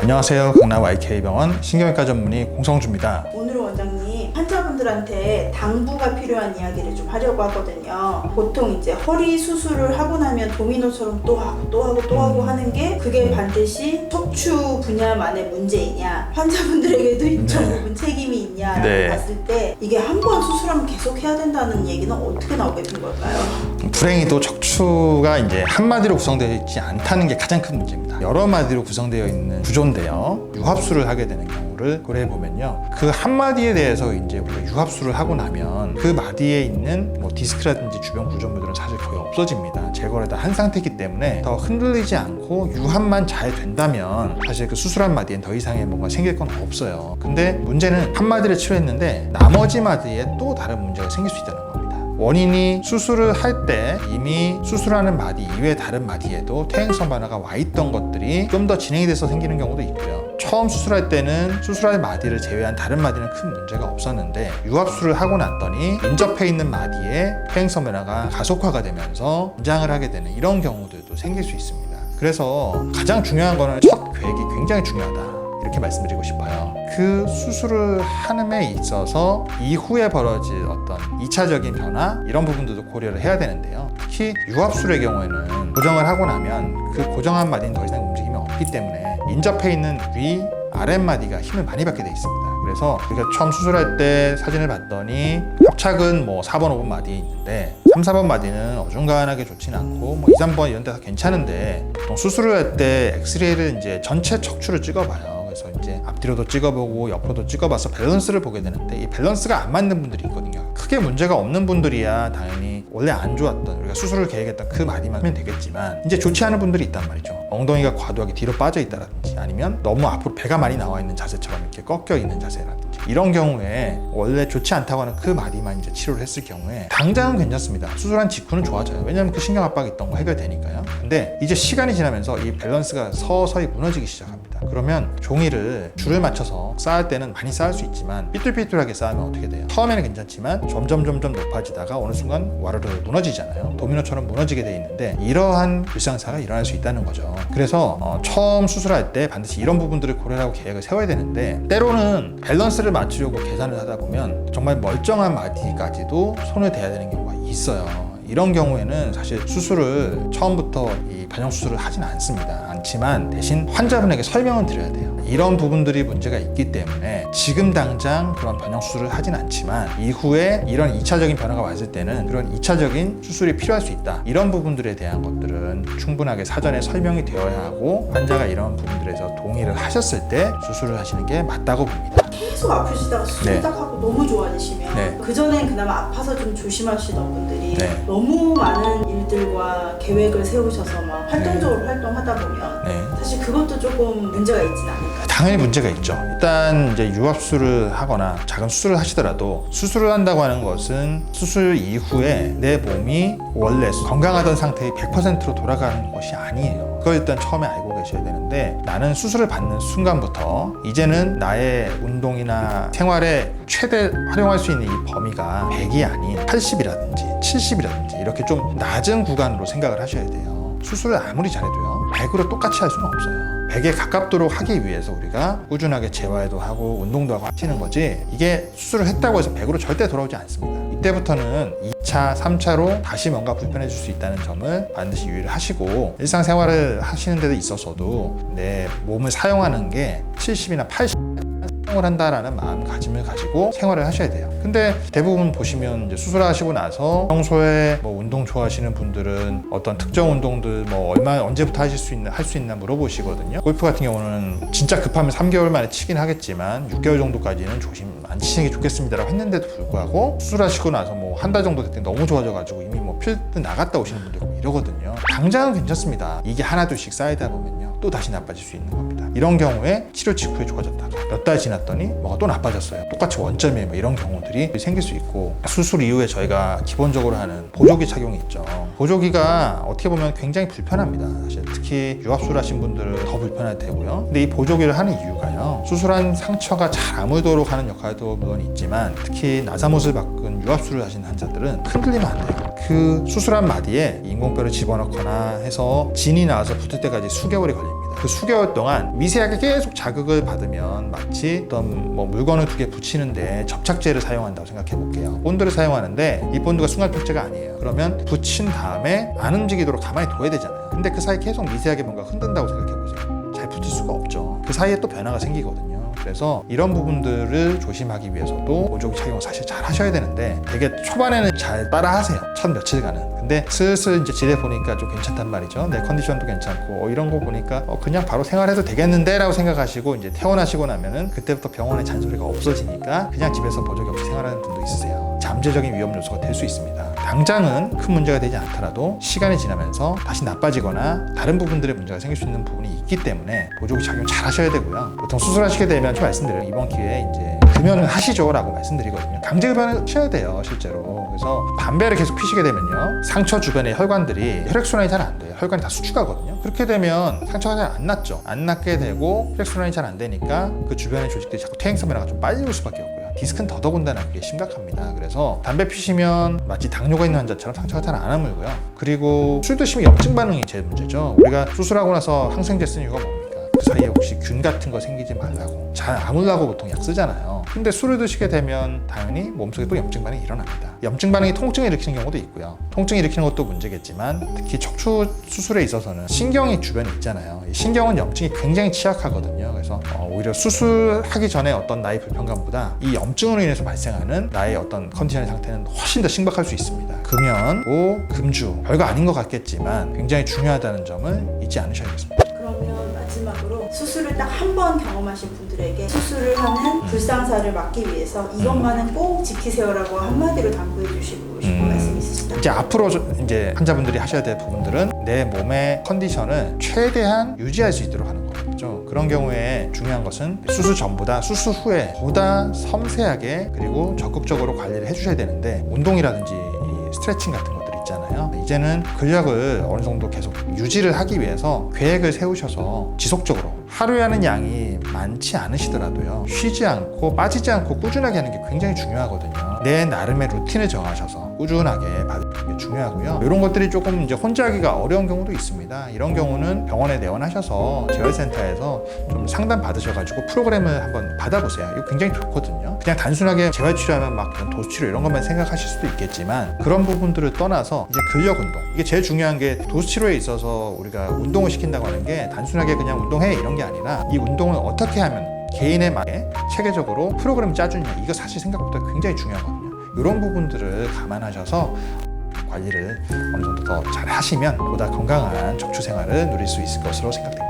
안녕하세요. 강남 YK병원 신경외과 전문의 공성주입니다. 오늘은 원장님 환자분들한테 당부가 필요한 이야기를 좀 하려고 하거든요. 보통 이제 허리 수술을 하고 나면 도미노처럼 또 하고 하는 게 그게 반드시 척추 분야만의 문제이냐 환자분들에게도 일정 부분 책임이 있냐라고 봤을 때 이게 한 번 수술하면 계속 해야 된다는 얘기는 어떻게 나오게 된 걸까요? 불행히도 척추가 이제 한 마디로 구성되어 있지 않다는 게 가장 큰 문제입니다. 여러 마디로 구성되어 있는 구조인데요. 유합술을 하게 되는 경우를 고려해 보면요. 그 한 마디에 대해서 이제 우리가 유합술을 하고 나면 그 마디에 있는 뭐 디스크라든지 주변 구조물들은 사실 거의 없어집니다. 제거를 다 한 상태이기 때문에 더 흔들리지 않고 유합만 잘 된다면 사실 그 수술한 마디엔 더 이상의 뭔가 생길 건 없어요. 근데 문제는 한 마디를 치료했는데 나머지 마디에 또 다른 문제가 생길 수 있다는 겁니다. 원인이 수술을 할 때 이미 수술하는 마디 이외의 다른 마디에도 퇴행성 변화가 와 있던 것들이 좀 더 진행이 돼서 생기는 경우도 있고요. 처음 수술할 때는 수술할 마디를 제외한 다른 마디는 큰 문제가 없었는데 유합술을 하고 났더니 인접해 있는 마디에 퇴행성 변화가 가속화가 되면서 긴장을 하게 되는 이런 경우들도 생길 수 있습니다. 그래서 가장 중요한 거는 첫 계획이 굉장히 중요하다. 이렇게 말씀드리고 싶어요. 그 수술을 하는데 있어서 이후에 벌어질 어떤 2차적인 변화 이런 부분들도 고려를 해야 되는데요. 특히 유합술의 경우에는 고정을 하고 나면 그 고정한 마디는 더 이상 움직임이 없기 때문에 인접해 있는 위, 아랫마디가 힘을 많이 받게 돼 있습니다. 그래서 우리가 처음 수술할 때 사진을 봤더니 협착은 뭐 4번, 5번 마디에 있는데 3, 4번 마디는 어중간하게 좋진 않고 뭐 2, 3번 이런 데가 괜찮은데 보통 수술을 할 때 엑스레이를 이제 전체 척추를 찍어봐요. 그래서 이제 앞뒤로도 찍어보고 옆으로도 찍어봐서 밸런스를 보게 되는데 이 밸런스가 안 맞는 분들이 있거든요. 크게 문제가 없는 분들이야 당연히 원래 안 좋았던 우리가 수술을 계획했던 그 마디만 하면 되겠지만 이제 좋지 않은 분들이 있단 말이죠. 엉덩이가 과도하게 뒤로 빠져 있다든지 아니면 너무 앞으로 배가 많이 나와 있는 자세처럼 이렇게 꺾여 있는 자세라든지 이런 경우에 원래 좋지 않다고 하는 그 마디만 이제 치료를 했을 경우에 당장은 괜찮습니다. 수술한 직후는 좋아져요. 왜냐하면 그 신경 압박이 있던 거 해결되니까요. 근데 이제 시간이 지나면서 이 밸런스가 서서히 무너지기 시작합니다. 그러면 종이를 줄을 맞춰서 쌓을 때는 많이 쌓을 수 있지만 삐뚤삐뚤하게 쌓으면 어떻게 돼요? 처음에는 괜찮지만 점점 높아지다가 어느 순간 와르르 무너지잖아요. 도미노처럼 무너지게 돼 있는데 이러한 불상사가 일어날 수 있다는 거죠. 그래서 처음 수술할 때 반드시 이런 부분들을 고려하고 계획을 세워야 되는데 때로는 밸런스를 맞추려고 계산을 하다 보면 정말 멀쩡한 마디까지도 손을 대야 되는 경우가 있어요. 이런 경우에는 사실 수술을 처음부터 이 변형 수술을 하진 않지만 대신 환자분에게 설명은 드려야 돼요. 이런 부분들이 문제가 있기 때문에 지금 당장 그런 변형 수술을 하진 않지만 이후에 이런 2차적인 변화가 왔을 때는 그런 2차적인 수술이 필요할 수 있다. 이런 부분들에 대한 것들은 충분하게 사전에 설명이 되어야 하고 환자가 이런 부분들에서 동의를 하셨을 때 수술을 하시는 게 맞다고 봅니다. 계속 아프시다가 수술 딱 하고 너무 좋아지시면 그전엔 그나마 아파서 좀 조심하시던 분들이 너무 많은 일들과 계획을 세우셔서 막 활동적으로 활동하다 보면 사실 그것도 조금 문제가 있진 않을까요? 당연히 문제가 있죠. 일단 이제 유합술을 하거나 작은 수술을 하시더라도 수술을 한다고 하는 것은 수술 이후에 내 몸이 원래 건강하던 상태의 100%로 돌아가는 것이 아니에요. 그걸 일단 처음에 알고 계셔야 되는데 나는 수술을 받는 순간부터 이제는 나의 운동이나 생활에 최대 활용할 수 있는 이 범위가 100이 아닌 80이라든지 70이라든지 이렇게 좀 낮은 구간으로 생각을 하셔야 돼요. 수술을 아무리 잘해도요 100으로 똑같이 할 수는 없어요. 100에 가깝도록 하기 위해서 우리가 꾸준하게 재활도 하고 운동도 하고 하시는 거지 이게 수술을 했다고 해서 100으로 절대 돌아오지 않습니다. 이때부터는 2차, 3차로 다시 뭔가 불편해질 수 있다는 점을 반드시 유의를 하시고 일상생활을 하시는 데도 있어서도 내 몸을 사용하는 게 70이나 80 사용을 한다라는 마음가짐을 가지고 생활을 하셔야 돼요. 근데 대부분 보시면 이제 수술하시고 나서 평소에 뭐 운동 좋아하시는 분들은 어떤 특정 운동들 뭐 언제부터 할 수 있나 물어보시거든요. 골프 같은 경우는 진짜 급하면 3개월 만에 치긴 하겠지만 6개월 정도까지는 조심 안 치시는 게 좋겠습니다라고 했는데도 불구하고 수술하시고 나서 뭐 한 달 정도 됐더니 너무 좋아져가지고 이미 뭐 필드 나갔다 오시는 분들 있고 이러거든요. 당장은 괜찮습니다. 이게 하나둘씩 쌓이다 보면요 또 다시 나빠질 수 있는 겁니다. 이런 경우에 치료 직후에 좋아졌다가 몇 달 지났더니 뭐가 또 나빠졌어요. 똑같이 원점이에요. 뭐 이런 경우들이 생길 수 있고 수술 이후에 저희가 기본적으로 하는 보조기 착용이 있죠. 보조기가 어떻게 보면 굉장히 불편합니다. 사실 특히 유합술 하신 분들은 더 불편할 테고요. 근데 이 보조기를 하는 이유가요. 수술한 상처가 잘 아물도록 하는 역할도 물론 있지만 특히 나사못을 바꾼 유합술을 하신 환자들은 흔들리면 안 돼요. 그 수술한 마디에 인공뼈를 집어넣거나 해서 진이 나와서 붙을 때까지 수개월이 걸립니다. 그 수개월 동안 미세하게 계속 자극을 받으면 마치 어떤 뭐 물건을 두 개 붙이는데 접착제를 사용한다고 생각해 볼게요. 본드를 사용하는데 이 본드가 순간접착제가 아니에요. 그러면 붙인 다음에 안 움직이도록 가만히 둬야 되잖아요. 근데 그 사이 계속 미세하게 뭔가 흔든다고 생각해 보세요. 잘 붙일 수가 없죠. 그 사이에 또 변화가 생기거든요. 그래서 이런 부분들을 조심하기 위해서도 보조기 착용을 사실 잘 하셔야 되는데 되게 초반에는 잘 따라 하세요. 첫 며칠간은. 근데 슬슬 이제 지내 보니까 좀 괜찮단 말이죠. 내 컨디션도 괜찮고 이런 거 보니까 그냥 바로 생활해도 되겠는데 라고 생각하시고 이제 퇴원하시고 나면은 그때부터 병원에 잔소리가 없어지니까 그냥 집에서 보조기 없이 생활하는 분도 있으세요. 잠재적인 위험 요소가 될 수 있습니다. 당장은 큰 문제가 되지 않더라도 시간이 지나면서 다시 나빠지거나 다른 부분들의 문제가 생길 수 있는 부분이 있기 때문에 보조기 착용 잘 하셔야 되고요. 보통 수술하시게 되면 좀 말씀드려요. 이번 기회에 이제 금연은 하시죠 라고 말씀드리거든요. 강제 흡연을 하셔야 돼요 실제로. 그래서 담배를 계속 피시게 되면요, 상처 주변의 혈관들이 혈액순환이 잘 안 돼요. 혈관이 다 수축하거든요. 그렇게 되면 상처가 잘 안 낫죠. 안 낫게 되고 혈액순환이 잘 안 되니까 그 주변의 조직들이 자꾸 퇴행성 변화가 좀 빨리 올 수밖에 없고요. 디스크는 더더군다나 그게 심각합니다. 그래서 담배 피시면 마치 당뇨가 있는 환자처럼 상처가 잘 안 아물고요. 그리고 술 드시면 염증 반응이 제일 문제죠. 우리가 수술하고 나서 항생제 쓰는 이유가 뭡니까? 그 사이에 혹시 균 같은 거 생기지 말라고, 잘 아물라고 보통 약 쓰잖아요. 근데 술을 드시게 되면 당연히 몸속에 또 염증 반응이 일어납니다. 염증 반응이 통증을 일으키는 경우도 있고요. 통증을 일으키는 것도 문제겠지만 특히 척추 수술에 있어서는 신경이 주변에 있잖아요. 이 신경은 염증이 굉장히 취약하거든요. 그래서 오히려 수술하기 전에 어떤 나의 불편감보다 이 염증으로 인해서 발생하는 나의 어떤 컨디션의 상태는 훨씬 더 심각할 수 있습니다. 금연, 금주 별거 아닌 것 같겠지만 굉장히 중요하다는 점을 잊지 않으셔야겠습니다. 그러면 마지막으로 수술을 딱 한 번 경험하신 분들에게 수술을 하는 불상사를 막기 위해서 이것만은 꼭 지키세요라고 한마디로 당부해 주시고 싶은 말씀 있으시나요? 이제 앞으로 이제 환자분들이 하셔야 될 부분들은 내 몸의 컨디션을 최대한 유지할 수 있도록 하는 거죠. 그런 경우에 중요한 것은 수술 전보다 수술 후에 보다 섬세하게 그리고 적극적으로 관리를 해주셔야 되는데, 운동이라든지 이 스트레칭 같은 것들 있잖아요. 이제는 근력을 어느 정도 계속 유지를 하기 위해서 계획을 세우셔서 지속적으로 하루에 하는 양이 많지 않으시더라도요, 쉬지 않고 빠지지 않고 꾸준하게 하는 게 굉장히 중요하거든요. 내 나름의 루틴을 정하셔서 꾸준하게 받는 게 중요하고요. 이런 것들이 조금 이제 혼자 하기가 어려운 경우도 있습니다. 이런 경우는 병원에 내원하셔서 재활센터에서 좀 상담 받으셔가지고 프로그램을 한번 받아보세요. 이거 굉장히 좋거든요. 그냥 단순하게 재활치료하면 막 그냥 도수치료 이런 것만 생각하실 수도 있겠지만 그런 부분들을 떠나서 이제 근력 운동, 이게 제일 중요한 게 도수치료에 있어서 우리가 운동을 시킨다고 하는 게 단순하게 그냥 운동해 이런 게 아니라 이 운동을 어떻게 하면 개인에 맞게 체계적으로 프로그램 짜주냐, 이거 사실 생각보다 굉장히 중요하거든요. 이런 부분들을 감안하셔서 관리를 어느 정도 더 잘 하시면 보다 건강한 척추 생활을 누릴 수 있을 것으로 생각됩니다.